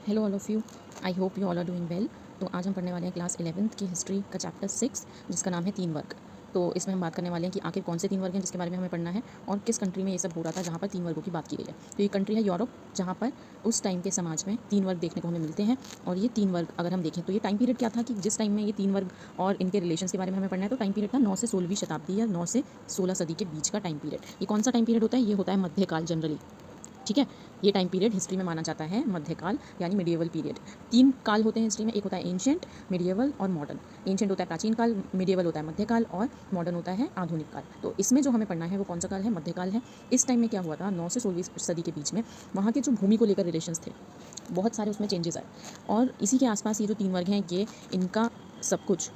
Hello all of you. I hope you all are doing well. तो आज हम पढ़ने वाले हैं क्लास 11th की हिस्ट्री का चैप्टर 6, जिसका नाम है तीन वर्ग। तो इसमें हम बात करने वाले हैं कि आखिर कौन से तीन वर्ग हैं जिसके बारे में हमें पढ़ना है और किस कंट्री में ये सब हो रहा था जहाँ पर तीन वर्गों की बात की गई है। तो ये कंट्री है यूरोप, जहाँ पर उस टाइम के समाज में तीन वर्ग देखने को हमें मिलते हैं। और ये तीन वर्ग अगर हम देखें तो ये टाइम पीरियड क्या था कि जिस टाइम में ये तीन वर्ग और इनके रिलेशंस के बारे में हमें पढ़ना है, तो टाइम पीरियड था 9 से 16वीं शताब्दी या 9 से 16 सदी के बीच का टाइम पीरियड। ये कौन सा टाइम पीरियड होता है? ये होता है मध्यकाल जनरली। ठीक है, ये टाइम पीरियड हिस्ट्री में माना जाता है मध्यकाल यानी मिडिएवल पीरियड। तीन काल होते हैं हिस्ट्री में, एक होता है एंशिएंट, मिडिएवल और मॉडर्न। एंशिएंट होता है प्राचीन काल, मिडिएवल होता है मध्यकाल और मॉडर्न होता है आधुनिक काल। तो इसमें जो हमें पढ़ना है वो कौन सा काल है? मध्यकाल है। इस टाइम में क्या हुआ था? 9 से 16वीं सदी के बीच में वहाँ के जो भूमि को लेकर रिलेशंस थे, बहुत सारे उसमें चेंजेस आए और इसी के आसपास ये जो तीन वर्ग हैं ये इनका सब कुछ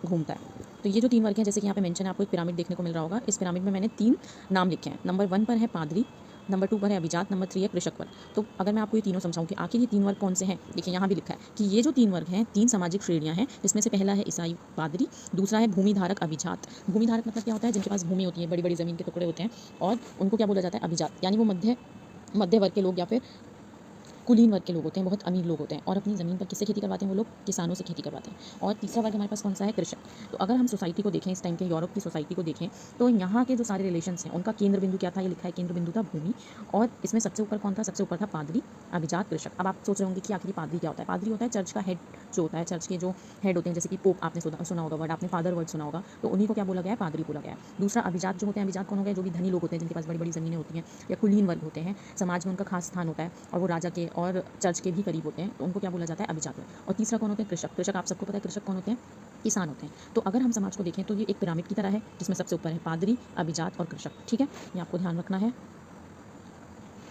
घूमता है। तो ये जो तीन वर्ग हैं, जैसे कि यहाँ पे मेंशन है, आपको एक पिरामिड देखने को मिल रहा होगा। इस पिरामिड में मैंने तीन नाम लिखे हैं। नंबर 1 पर है पादरी, नंबर 2 पर है अभिजात, नंबर 3 है कृषक वर्ग। तो अगर मैं आपको ये तीनों समझाऊं कि आखिर ये तीन वर्ग कौन से हैं, देखिए यहाँ भी लिखा है कि ये जो तीन वर्ग हैं, तीन सामाजिक श्रेणियां हैं, जिसमें से पहला है ईसाई पादरी, दूसरा है भूमिधारक अभिजात। भूमिधारक मतलब क्या होता है? जिनके पास भूमि होती है, बड़ी बड़ी ज़मीन के टुकड़े होते हैं, और उनको क्या बोला जाता है? अभिजात, यानी वो मध्य वर्ग के लोग या फिर कुलीन वर्ग के लोग होते हैं, बहुत अमीर लोग होते हैं और अपनी ज़मीन पर किससे खेती करवाते हैं? वो लोग किसानों से खेती करवाते हैं। और तीसरा वर्ग हमारे पास कौन सा है? कृषक। तो अगर हम सोसाइटी को देखें, इस टाइम के यूरोप की सोसाइटी को देखें, तो यहाँ के जो सारे रिलेशंस हैं उनका केंद्र बिंदु क्या था? ये लिखा है केंद्र बिंदु था भूमि। और इसमें सबसे ऊपर कौन था? सबसे ऊपर था पादरी, अभिजात, कृषक। अब आप सोच रहे होंगे कि आखिर पादरी क्या होता है? पादरी होता है चर्च का हेड, जो होता है चर्च के जो हेड होते हैं, जैसे कि पोप, आपने सुना होगा वर्ड, आपने फादर वर्ड सुना होगा, तो उन्हीं को क्या बोला गया है? पादरी बोला गया है। दूसरा अभिजात जो होते हैं, अभिजात कौन हो गए? जो भी धनी लोग होते हैं, जिनके पास बड़ी बड़ी ज़मीनें होती हैं या कुलीन वर्ग होते हैं, समाज में उनका खास स्थान होता है और वो राजा के और चर्च के भी करीब होते हैं, तो उनको क्या बोला जाता है? अभिजात वर्ग। और तीसरा कौन होते हैं? कृषक। कृषक आप सबको पता है कृषक कौन होते हैं? किसान होते हैं। तो अगर हम समाज को देखें तो ये एक पिरामिड की तरह है, जिसमें सबसे ऊपर है पादरी, अभिजात और कृषक। ठीक है, ये आपको ध्यान रखना है।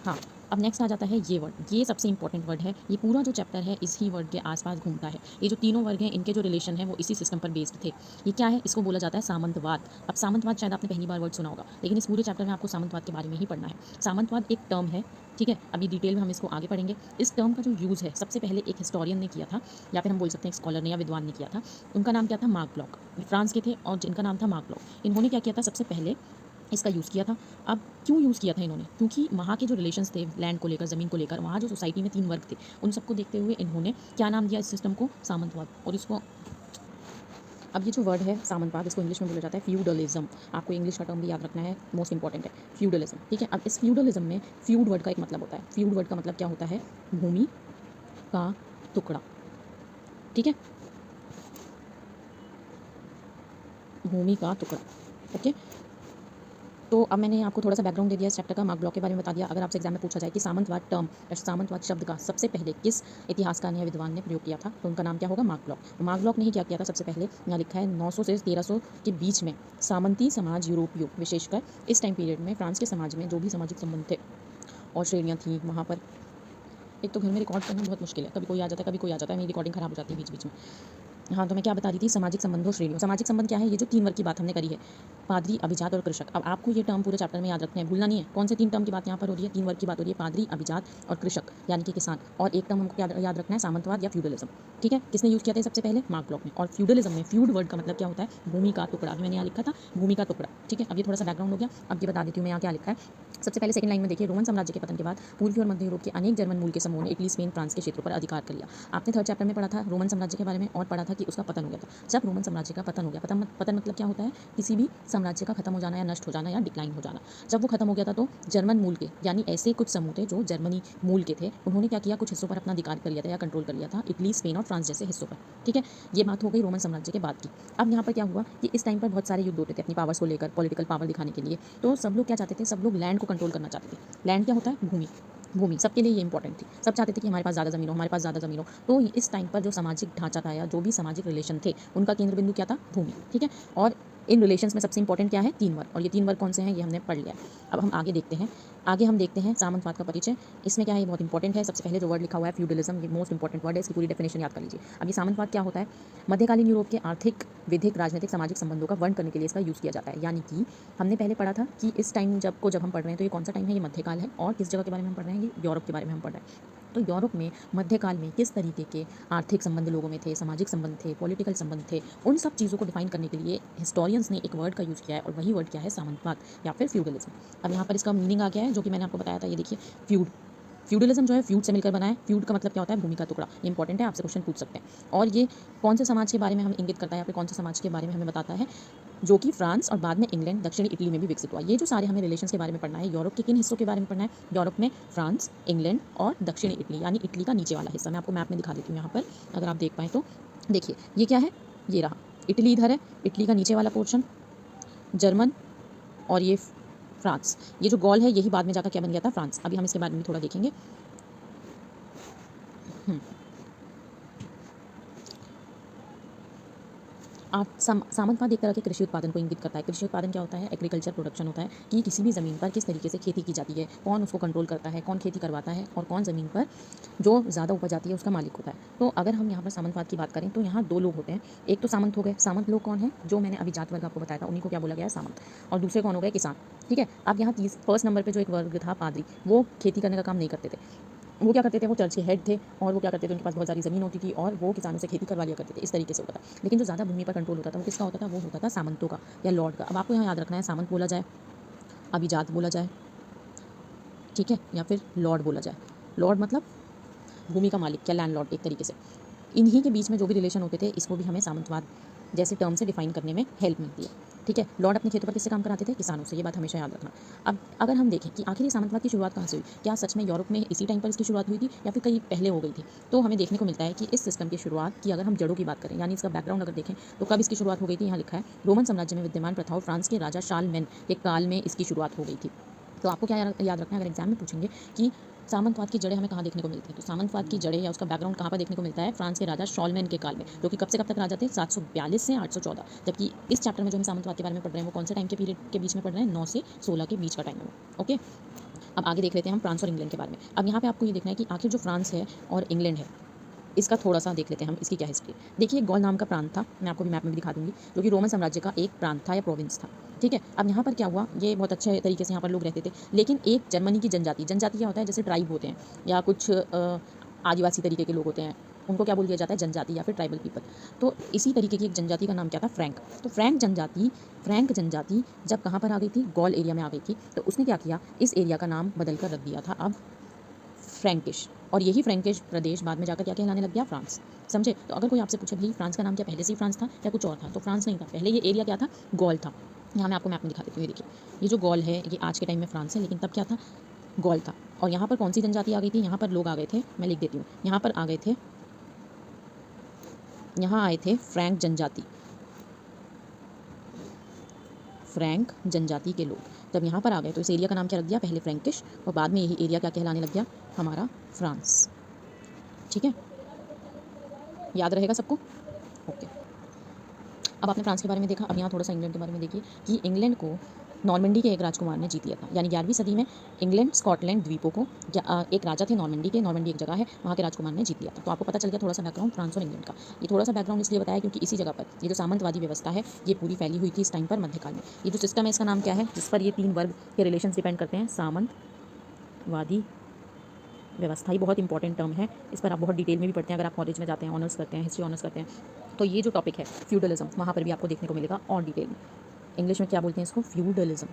हाँ, अब नेक्स्ट आ जाता है ये वर्ड। ये सबसे इंपॉर्टेंट वर्ड है। ये पूरा जो चैप्टर है इसी वर्ड के आसपास घूमता है। ये जो तीनों वर्ग हैं, इनके जो रिलेशन है वो इसी सिस्टम पर बेस्ड थे। ये क्या है? इसको बोला जाता है सामंतवाद। अब सामंतवाद शायद आपने पहली बार वर्ड सुना होगा, लेकिन इस पूरे चैप्टर में आपको सामंतवाद के बारे में ही पढ़ना है। सामंतवाद एक टर्म है, ठीक है, अभी डिटेल में हम इसको आगे पढ़ेंगे। इस टर्म का जो यूज़ है, सबसे पहले एक हिस्टोरियन ने किया था, या फिर हम बोल सकते हैं एक स्कॉलर ने या विद्वान ने किया था। उनका नाम क्या था? Mark block. फ्रांस के थे और जिनका नाम था मार्क ब्लॉक। इन्होंने क्या किया था? सबसे पहले इसका यूज़ किया था। अब क्यों यूज़ किया था इन्होंने? क्योंकि वहाँ के जो रिलेशंस थे लैंड को लेकर, ज़मीन को लेकर, वहाँ जो सोसाइटी में तीन वर्ग थे, उन सबको देखते हुए इन्होंने क्या नाम दिया इस सिस्टम को? सामंतवाद। और इसको, अब ये जो वर्ड है सामंतवाद, इसको इंग्लिश में बोला जाता है फ्यूडलिज्म। आपको इंग्लिश का टर्म भी याद रखना है, मोस्ट इंपॉर्टेंट है फ्यूडलिज्म। ठीक है, अब इस फ्यूडलिज्म में फ्यूड वर्ड का एक मतलब होता है। फ्यूड वर्ड का मतलब क्या होता है? भूमि का टुकड़ा। ठीक है, भूमि का टुकड़ा। ओके, तो अब मैंने आपको थोड़ा सा बैकग्राउंड दे दिया इस चैप्टर का, मार्क ब्लॉक के बारे में बता दिया। अगर आपसे एग्जाम में पूछा जाए कि सामंतवाद टर्म या सामंतवाद शब्द का सबसे पहले किस इतिहासकार या विद्वान ने प्रयोग किया था, तो उनका नाम क्या होगा? Mark block. तो मार्क ब्लॉक ने ही क्या किया था? सबसे पहले यहाँ लिखा है 900 से 1300 के बीच में सामंती समाज यूरोपीय, विशेषकर इस टाइम पीरियड में फ्रांस के समाज में जो भी सामाजिक संबंध थे और श्रेणियाँ थीं वहाँ पर। एक तो घर में रिकॉर्ड करना बहुत मुश्किल है, कभी कोई आ जाता है, कभी कोई आ जाता है, मेरी रिकॉर्डिंग खराब हो जाती है बीच बीच में। हाँ, तो मैं क्या बता रही थी? सामाजिक संबंधों श्रेणियों। सामाजिक संबंध क्या है? ये जो तीन वर्ग की बात हमने करी है, पादरी, अभिजात और कृषक। अब आपको ये टर्म पूरे चैप्टर में याद रखना है, भूलना नहीं है। कौन से तीन टर्म की बात यहाँ पर हो रही है? तीन वर्ग की बात हो रही है, पादरी, अभिजात और कृषक, यानी कि किसान। और एक टर्म हमको याद रखना है, सामंतवाद या फ्यूडलिज्म। ठीक है, किसने यूज़ किया था सबसे पहले? मार्क ब्लॉक ने। और फ्यूडलिज्म में फ्यूड वर्ड का मतलब क्या होता है? भूमि का टुकड़ा। अभी मैंने यहाँ लिखा था भूमि का टुकड़ा। ठीक है, अब ये थोड़ा सा बैकग्राउंड हो गया। अब ये बता देती हूँ मैं यहाँ क्या लिखा है। सबसे पहले सेकंड लाइन में देखिए, रोमन साम्राज्य के पतन के बाद पूर्वी और मध्य यूरोप के अनेक जर्मन मूल के समूह ने इटली, स्पेन, फ्रांस के क्षेत्रों पर अधिकार कर लिया। आपने थर्ड चैप्टर में पढ़ा था रोमन साम्राज्य के बारे में और पढ़ा था कि उसका पतन हो गया था। जब रोमन साम्राज्य का पतन हो गया, पतन मतलब क्या होता है? किसी भी साम्राज्य का खत्म हो जाना या नष्ट हो जाना या डिक्लाइन हो जाना। जब वो खत्म हो गया था तो जर्मन मूल के, यानी ऐसे कुछ समूह थे जो जर्मनी मूल के थे, उन्होंने क्या किया? कुछ हिस्सों पर अपना अधिकार कर लिया था या कंट्रोल कर लिया था, इटली, स्पेन और फ्रांस जैसे हिस्सों पर। ठीक है, ये बात हो गई रोमन साम्राज्य के बाद की। अब यहाँ पर क्या हुआ कि इस टाइम पर बहुत सारे युद्ध होते थे अपनी पावर्स को लेकर, पॉलिटिकल पावर दिखाने के लिए। तो सब लोग क्या चाहते थे? सब लोग लैंड को कंट्रोल करना चाहते थे। लैंड क्या होता है? भूमि। भूमि सबके लिए ये इंपॉर्टेंट थी। सब चाहते थे कि हमारे पास ज़्यादा ज़मीन हो, हमारे पास ज़्यादा ज़मीन हो। तो इस टाइम पर जो सामाजिक ढांचा था या जो भी सामाजिक रिलेशन थे, उनका केंद्र बिंदु क्या था? भूमि। ठीक है, और इन रिलेशंस में सबसे इंपॉर्टेंट क्या है? तीन वर्ग। और ये तीन वर्ग कौन से हैं ये हमने पढ़ लिया है। अब हम आगे देखते हैं। आगे हम देखते हैं सामंतवाद का परिचय। इसमें क्या है? ये बहुत इंपॉर्टेंट है। सबसे पहले जो वर्ड लिखा हुआ है फ्यूडलिज्म, ये मोस्ट इंपॉर्टेंट वर्ड है, इसकी पूरी डेफिनेशन याद कर लीजिए। अब ये सामंतवाद क्या होता है? मध्यकालीन यूरोप के आर्थिक, विधिक, राजनीतिक, सामाजिक संबंधों का वर्णन करने के लिए इसका यूज़ किया जाता है। यानी कि हमने पहले पढ़ा था कि इस टाइम जब हम पढ़ रहे हैं तो ये कौन सा टाइम है? ये मध्यकाल है। और किस जगह के बारे में हम पढ़ रहे हैं? ये यूरोप के बारे में हम पढ़ रहे हैं। तो यूरोप में मध्यकाल में किस तरीके के आर्थिक संबंध लोगों में थे, सामाजिक संबंध थे, पॉलिटिकल संबंध थे, उन सब चीज़ों को डिफाइन करने के लिए हिस्टोरियंस ने एक वर्ड का यूज़ किया है, और वही वर्ड क्या है? सामंतवाद या फिर फ्यूडलिज्म। अब यहाँ पर इसका मीनिंग आ गया है, जो कि मैंने आपको बताया था। ये देखिए, फ्यूड फ्यूडलिज्म जो है फ्यूड से मिलकर बना है। फ्यूड का मतलब क्या होता है? भूमि का टुकड़ा। ये इंपॉर्टेंट है, आपसे क्वेश्चन पूछ सकते हैं। और ये कौन से समाज के बारे में हमें इंगित करता है या फिर कौन से समाज के बारे में हमें बताता है? जो कि फ्रांस और बाद में इंग्लैंड, दक्षिणी इटली में भी विकसित हुआ। ये जो सारे हमें रिलेशंस के बारे में पढ़ना है, यूरोप के किन हिस्सों के बारे में पढ़ना है? यूरोप में फ्रांस, इंग्लैंड और दक्षिणी इटली, यानी इटली का नीचे वाला हिस्सा। मैं आपको मैप में दिखा देती हूँ यहाँ पर, अगर आप देख पाएँ तो। देखिए ये क्या है? ये रहा इटली, इधर है इटली का नीचे वाला पोर्शन, जर्मन, और ये फ्रांस। ये जो गॉल है यही बाद में जाकर क्या बन गया था? फ्रांस। अभी हम इसके बारे में थोड़ा देखेंगे। सामंतवाद एक तरह के कृषि उत्पादन को इंगित करता है। कृषि उत्पादन क्या होता है? एग्रीकल्चर प्रोडक्शन होता है कि किसी भी ज़मीन पर किस तरीके से खेती की जाती है, कौन उसको कंट्रोल करता है, कौन खेती करवाता है और कौन ज़मीन पर जो ज़्यादा उपज आती है उसका मालिक होता है। तो अगर हम यहाँ पर सामंतवाद की बात करें तो यहाँ दो लोग होते हैं। एक तो सामंत हो गए। सामंत लोग कौन है? जो मैंने अभी जात वर्ग आपको बताया था, उन्हीं को क्या बोला गया है? सामंत। और दूसरे कौन हो गए? किसान। ठीक है। अब यहाँ फर्स्ट नंबर पर जो एक वर्ग था पादरी, वो खेती करने का काम नहीं करते थे। वो क्या करते थे? वो चर्च के हेड थे और वो क्या करते थे? उनके पास बहुत सारी ज़मीन होती थी और वो किसानों से खेती करवा लिया करते थे। इस तरीके से होता था। लेकिन जो ज़्यादा भूमि पर कंट्रोल होता था वो किसका होता था? वो होता था सामंतों का या लॉर्ड का। अब आपको यहाँ याद रखना है, सामंत बोला जाए, अभिजात बोला जाए, ठीक है, या फिर लॉर्ड बोला जाए। लॉर्ड मतलब भूमि का मालिक या लैंडलॉर्ड एक तरीके से। इन्हीं के बीच में जो भी रिलेशन होते थे, इसको भी हमें सामंतवाद जैसे टर्म से डिफाइन करने में हेल्प मिलती है। ठीक है। लॉर्ड अपने खेतों पर किससे काम कराते थे? किसानों से। ये बात हमेशा याद रखना। अब अगर हम देखें कि आखिर ये सामंतवाद की शुरुआत कहाँ से हुई, क्या सच में यूरोप में इसी टाइम पर इसकी शुरुआत हुई थी या फिर कहीं पहले हो गई थी? तो हमें देखने को मिलता है कि इस सिस्टम की शुरुआत की अगर हम जड़ों की बात करें, यानी इसका बैकग्राउंड अगर देखें तो कब इसकी शुरुआत हो गई थी? यहाँ लिखा है रोमन साम्राज्य में विद्यमान प्रथाओं फ्रांस के राजा शार्लमेन के काल में इसकी शुरुआत हो गई थी। तो आपको क्या याद रखना है अगर एग्जाम में पूछेंगे कि सामंतवाद की जड़ें हमें कहाँ देखने को मिलती हैं, तो सामंतवाद की जड़ें या उसका बैकग्राउंड कहाँ पर देखने को मिलता है? फ्रांस के राजा शार्लमेन के काल में, जो कि कब से कब तक राजा थे? 742 से 814। जबकि इस चैप्टर में जो हम सामंतवाद के बारे में पढ़ रहे हैं वो कौन से टाइम के पीरियड के बीच में पढ़ रहे हैं? 9 से 16 के बीच का टाइम है। ओके। अब आगे देख लेते हैं हम फ्रांस और इंग्लैंड के बारे में। अब यहाँ पे आपको ये देखना है कि आखिर जो फ्रांस है और इंग्लैंड है, इसका थोड़ा सा देख लेते हैं हम, इसकी क्या हिस्ट्री। देखिए गॉल नाम का प्रांत था, मैं आपको भी मैप में भी दिखा दूंगी, जो कि रोमन साम्राज्य का एक प्रांत था या प्रोविंस था। ठीक है। अब यहाँ पर क्या हुआ? ये बहुत अच्छे तरीके से यहाँ पर लोग रहते थे, लेकिन एक जर्मनी की जनजाति क्या होता है? जैसे ट्राइब होते हैं या कुछ आदिवासी तरीके के लोग होते हैं, उनको क्या बोल दिया जाता है? जनजाति या फिर ट्राइबल पीपल। तो इसी तरीके की एक जनजाति का नाम क्या था? फ्रैंक। तो फ्रैंक जनजाति जब कहाँ पर आ गई थी? गॉल एरिया में आ गई थी। तो उसने क्या किया? इस एरिया का नाम बदल कर रख दिया था अब फ्रैंकिश। और यही फ्रैंकिश प्रदेश बाद में जाकर क्या कहलाने लग गया? फ्रांस। समझे? तो अगर कोई आपसे पूछे भाई फ्रांस का नाम क्या पहले से ही फ्रांस था या कुछ और था, तो फ्रांस नहीं था, पहले ये एरिया क्या था? गॉल था। यहाँ मैं आपको मैप में दिखा देती हूँ। ये देखिए, ये जो गॉल है ये आज के टाइम में फ्रांस है, लेकिन तब क्या था? गॉल था। और यहाँ पर कौन सी जनजाति आ गई थी? यहाँ पर लोग आ गए थे, मैं लिख देती हूँ, यहाँ पर आ गए थे, यहाँ आए थे फ्रैंक जनजाति, फ्रैंक जनजाति के लोग जब यहाँ पर आ गए तो इस एरिया का नाम क्या रख दिया? पहले फ्रैंकिश, और बाद में यही एरिया क्या कहलाने लग गया? हमारा फ्रांस। ठीक है, याद रहेगा सबको? ओके। अब आपने फ्रांस के बारे में देखा, अब यहाँ थोड़ा सा इंग्लैंड के बारे में देखिए कि इंग्लैंड को नॉर्मंडी के एक राजकुमार ने जीत लिया था। यानी 11वीं सदी में इंग्लैंड स्कॉटलैंड द्वीपों को एक राजा थे नॉर्मंडी के, नॉर्मंडी एक जगह है, वहाँ के राजकुमार ने जीत लिया था। तो आपको पता चल गया थोड़ा सा बैकग्राउंड फ्रांस और इंग्लैंड का। ये थोड़ा सा बैकग्राउंड इसलिए बताया क्योंकि इसी जगह पर ये जो सामंतवादी व्यवस्था है ये पूरी फैली हुई थी इस टाइम पर मध्यकाल में। ये जो सिस्टम है इसका नाम क्या है? जिस पर ये 3 वर्ग के रिलेशन डिपेंड करते हैं, सामंतवादी व्यवस्था। ही बहुत इंपॉर्टेंट टर्म है, इस पर आप बहुत डिटेल में भी पढ़ते हैं अगर आप कॉलेज में जाते हैं, ऑनर्स करते हैं, हिस्ट्री ऑनर्स करते हैं, तो ये जो टॉपिक है फ्यूडलिज्म, वहाँ पर भी आपको देखने को मिलेगा और डिटेल में। इंग्लिश में क्या बोलते हैं इसको? फ्यूडलिज्म।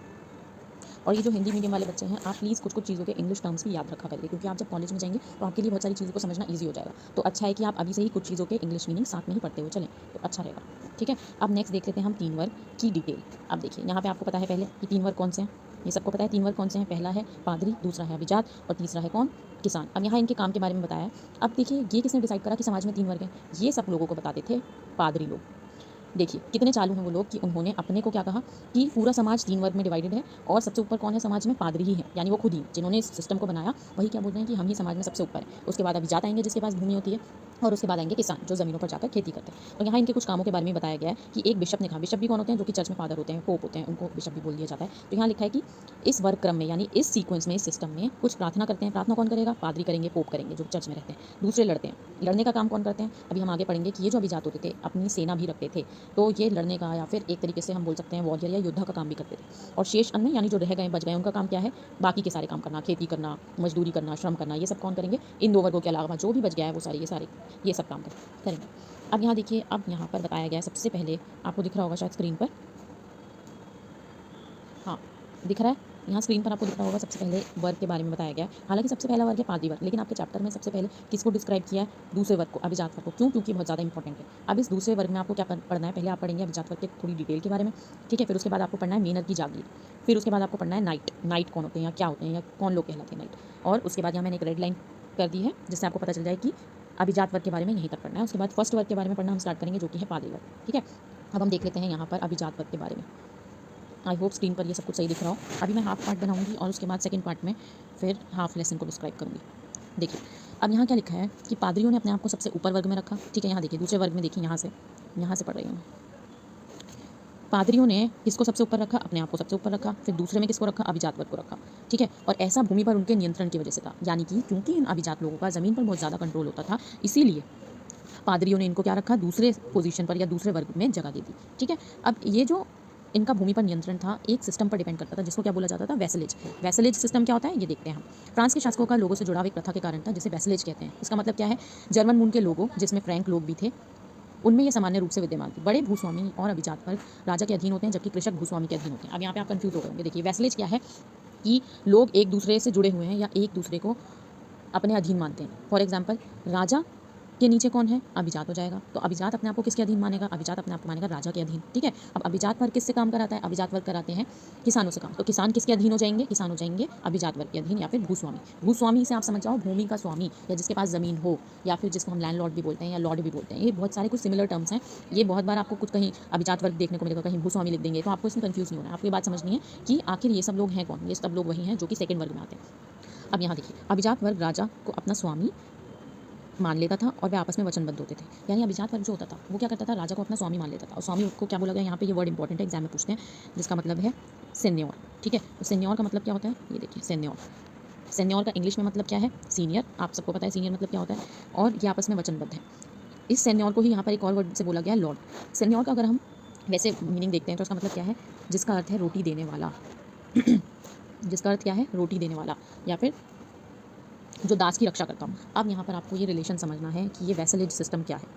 और ये जो हिंदी मीडियम वाले बच्चे हैं, आप प्लीज़ कुछ चीज़ों के इंग्लिश टर्म्स भी याद रखा करिए, क्योंकि आप जब कॉलेज में जाएंगे तो आपके लिए बहुत सारी चीज़ों को समझना ईजी हो जाएगा। तो अच्छा है कि आप अभी से ही कुछ चीज़ों के इंग्लिश मीनिंग साथ में ही पढ़ते हुए चलें, तो अच्छा रहेगा। ठीक है। अब नेक्स्ट देख लेते हैं हम 3 वर्ग की डिटेल। अब देखिए यहाँ पे आपको पता है पहले कि 3 वर्ग कौन से हैं, ये सबको पता है 3 वर्ग कौन से हैं। पहला है पादरी, दूसरा है अभिजात और तीसरा है कौन? किसान। अब यहाँ इनके काम के बारे में बताया है। अब देखिए ये किसने डिसाइड करा कि समाज में 3 वर्ग हैं? ये सब लोगों को बताते थे पादरी लोग। देखिए कितने चालू हैं वो लोग कि उन्होंने अपने को क्या कहा कि पूरा समाज 3 वर्ग में डिवाइडेड है और सबसे ऊपर कौन है समाज में? पादरी ही है। यानी वो खुद ही जिन्होंने इस सिस्टम को बनाया वही क्या बोल रहे हैं कि हम ही समाज में सबसे ऊपर है। उसके बाद अभिजात आएंगे जिसके पास भूमि होती है, और उसके बाद आएंगे किसान जो ज़मीनों पर जाकर खेती करते हैं। और यहाँ इनके कुछ कामों के बारे में बताया गया है कि एक बिशप ने कहा, बिशप भी कौन होते हैं? जो कि चर्च में फादर होते हैं, पोप होते हैं, उनको बिशप भी बोल दिया जाता है। तो यहाँ लिखा है कि इस वर्ग क्रम में यानी इस सीक्वेंस में, इस सिस्टम में कुछ प्रार्थना करते हैं। प्रार्थना कौन करेगा? पादरी करेंगे, पोप करेंगे जो चर्च में रहते हैं। दूसरे लड़ते हैं। लड़ने का काम कौन करते हैं? अभी हम आगे पढ़ेंगे कि ये जो अभिजात होते थे अपनी सेना भी रखते थे, तो ये लड़ने का या फिर एक तरीके से हम बोल सकते हैं वॉरियर या योद्धा का काम भी करते थे। और शेष अन्य यानी जो रह गए बच गए उनका काम क्या है? बाकी के सारे काम करना, खेती करना, मजदूरी करना, श्रम करना, ये सब कौन करेंगे? इन 2 वर्गों के अलावा जो भी बच गया है वो सारे ये सब काम करेंगे। अब यहाँ देखिए, अब यहाँ पर बताया गया है सबसे पहले, आपको दिख रहा होगा शायद स्क्रीन पर, हाँ दिख रहा है, यहाँ स्क्रीन पर आपको दिख रहा होगा सबसे पहले वर्ग के बारे में बताया गया है। हालांकि सबसे पहला वर्ग है पादी वर्ग, लेकिन आपके चैप्टर में सबसे पहले किसको डिस्क्राइब किया है? दूसरे वर्ग को, अभिजात वर्ग को। क्यों? क्योंकि बहुत ज़्यादा इंपॉर्टेंट है। अब इस दूसरे वर्ग में आपको क्या पढ़ना है? पहले आप पढ़ेंगे अभिजात वर्ग के थोड़ी डिटेल के बारे में, ठीक है। फिर उसके बाद आपको पढ़ना है मेनर की जागीर। फिर उसके बाद आपको पढ़ना है नाइट कौन होते हैं या क्या होते हैं या कौन लोग कहलाते हैं नाइट। और उसके बाद यहाँ मैंने एक रेड लाइन कर दी है जिससे आपको पता चल जाए कि अभिजात वर्ग के बारे में यहीं तक पढ़ना है। उसके बाद फर्स्ट वर्ग के बारे में पढ़ना हम स्टार्ट करेंगे जो कि है पादी वर्ग, ठीक है। अब हम देख लेते हैं यहाँ पर अभिजात वर्ग के बारे में। आई होप स्क्रीन पर ये सब कुछ सही दिख रहा हो। अभी मैं हाफ पार्ट बनाऊंगी और उसके बाद सेकंड पार्ट में फिर हाफ लेसन को डिस्क्राइब करूंगी। देखिए अब यहाँ क्या लिखा है कि पादरियों ने अपने आप को सबसे ऊपर वर्ग में रखा, ठीक है। यहाँ देखिए दूसरे वर्ग में, देखिए यहाँ से पढ़ रही हूँ। पादरियों ने किसको सबसे ऊपर रखा? अपने आप को सबसे ऊपर रखा। फिर दूसरे में किसको रखा? अभिजात वर्ग को रखा, ठीक है। और ऐसा भूमि पर उनके नियंत्रण की वजह से था, यानी कि क्योंकि इन अभिजात लोगों का ज़मीन पर बहुत ज़्यादा कंट्रोल होता था, इसीलिए पादरियों ने इनको क्या रखा? दूसरे पोजीशन पर या दूसरे वर्ग में जगह दे दी, ठीक है। अब ये जो इनका भूमि पर नियंत्रण था एक सिस्टम पर डिपेंड करता था जिसको क्या बोला जाता था? वैसलेज। वैसलेज सिस्टम क्या होता है ये देखते हैं हम। फ्रांस के शासकों का लोगों से जुड़ाव एक प्रथा के कारण था जिसे वैसलेज कहते हैं। इसका मतलब क्या है? जर्मन मूल के लोगों, जिसमें फ्रैंक लोग भी थे, उनमें ये सामान्य रूप से विद्यमान थी। बड़े भूस्वामी और अभिजात वर्ग राजा के अधीन होते हैं जबकि कृषक भूस्वामी के अधीन होते हैं। अब यहाँ पे आप कंफ्यूज हो गए होंगे। देखिए वैसलेज क्या है कि लोग एक दूसरे से जुड़े हुए हैं या एक दूसरे को अपने अधीन मानते हैं। फॉर एग्जाम्पल राजा के नीचे कौन है? अभिजात हो जाएगा। तो अभिजात अपने आप को किसके अधीन मानेगा? अभिजात अपने आप को मानेगा राजा के अधीन, ठीक है। अब अभिजात वर्ग किससे काम कराता है? अभिजात वर्ग कराते हैं किसानों से काम। तो किसान किसके अधीन हो जाएंगे? किसान हो जाएंगे अभिजात वर्ग के अधीन या फिर भूस्वामी। भूस्वामी से आप समझ जाओ भूमि का स्वामी या जिसके पास ज़मीन हो, या फिर जिसको हम लैंडलॉर्ड भी बोलते हैं या लॉर्ड भी बोलते हैं। ये बहुत सारे कुछ सिमिलर टर्म्स हैं। ये बहुत बार आपको कुछ कहीं अभिजात वर्ग देखने को मिलेगा, कहीं भूस्वामी लिख देंगे, तो आपको इसमें कंफ्यूज नहीं होना है। आपको ये बात समझनी है कि आखिर ये सब लोग हैं कौन? ये सब लोग वही हैं जो कि सेकंड वर्ग में आते हैं। अब यहाँ देखिए अभिजात वर्ग राजा को अपना स्वामी मान लेता था और वे आपस में वचनबद्ध होते थे। यानी अभिजात वर्ग जो होता था वो क्या करता था? राजा को अपना स्वामी मान लेता था। और स्वामी को क्या बोला गया यहाँ पे? ये वर्ड इंपॉर्टेंट है, एग्जाम में पूछते हैं, जिसका मतलब है सेन्योर, ठीक है। तो सेन्योर का मतलब क्या होता है? ये देखिए सेन्योर का इंग्लिश में मतलब क्या है? सीनियर। आप सबको पता है सीनियर मतलब क्या होता है। और ये आपस में वचनबद्ध है। इस सेन्योर को ही यहाँ पर एक और वर्ड से बोला गया है लॉर्ड। सेन्योर का अगर हम वैसे मीनिंग देखते हैं तो उसका मतलब क्या है? जिसका अर्थ है रोटी देने वाला जिसका अर्थ क्या है? रोटी देने वाला, या फिर जो दास की रक्षा करता हूँ। अब यहाँ पर आपको ये रिलेशन समझना है कि ये वैसलेज सिस्टम क्या है।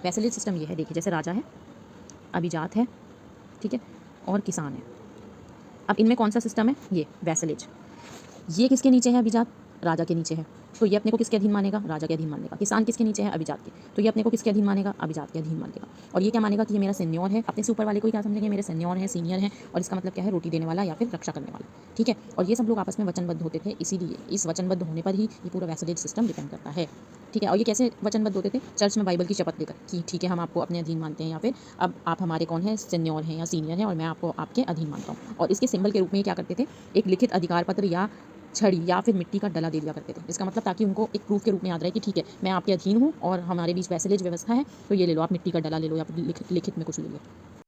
वैसलेज सिस्टम ये है, देखिए जैसे राजा है, अभिजात है, ठीक है, और किसान है। अब इनमें कौन सा सिस्टम है? ये वैसलेज। ये किसके नीचे है? अभिजात राजा के नीचे है, तो ये अपने को किसके अधीन मानेगा? राजा के अधीन मान लेगा। किसान किसके नीचे है? अभिजात के, तो ये अपने को किसके अधीन मानेगा? अभिजात के अधीन मान लेगा। और ये क्या मानेगा कि ये मेरा सेन्योर है। अपने से ऊपर वाले को क्या समझेंगे? मेरे सेन्योर है, सीनियर है, और इसका मतलब क्या है? रोटी देने वाला या फिर रक्षा करने वाला, ठीक है। और ये सब लोग आपस में वचनबद्ध होते थे, इसीलिए इस वचनबद्ध होने पर ही ये पूरा वैसलेज सिस्टम डिपेंड करता है, ठीक है। और ये कैसे वचनबद्ध होते थे? चर्च में बाइबल की शपथ लेकर कि ठीक है हम आपको अपने अधीन मानते हैं, या फिर अब आप हमारे कौन है? सेन्योर हैं या सीनियर हैं, और मैं आपको आपके अधीन मानता हूँ। और इसके सिंबल के रूप में क्या करते थे? एक लिखित अधिकार पत्र या छड़ी या फिर मिट्टी का डला दे दिया करते थे। इसका मतलब ताकि उनको एक प्रूफ के रूप में याद रहे कि ठीक है मैं आपके अधीन हूँ और हमारे बीच वैसलेज व्यवस्था है, तो ये ले लो आप, मिट्टी का डला ले लो या फिर लिखित में कुछ ले लो।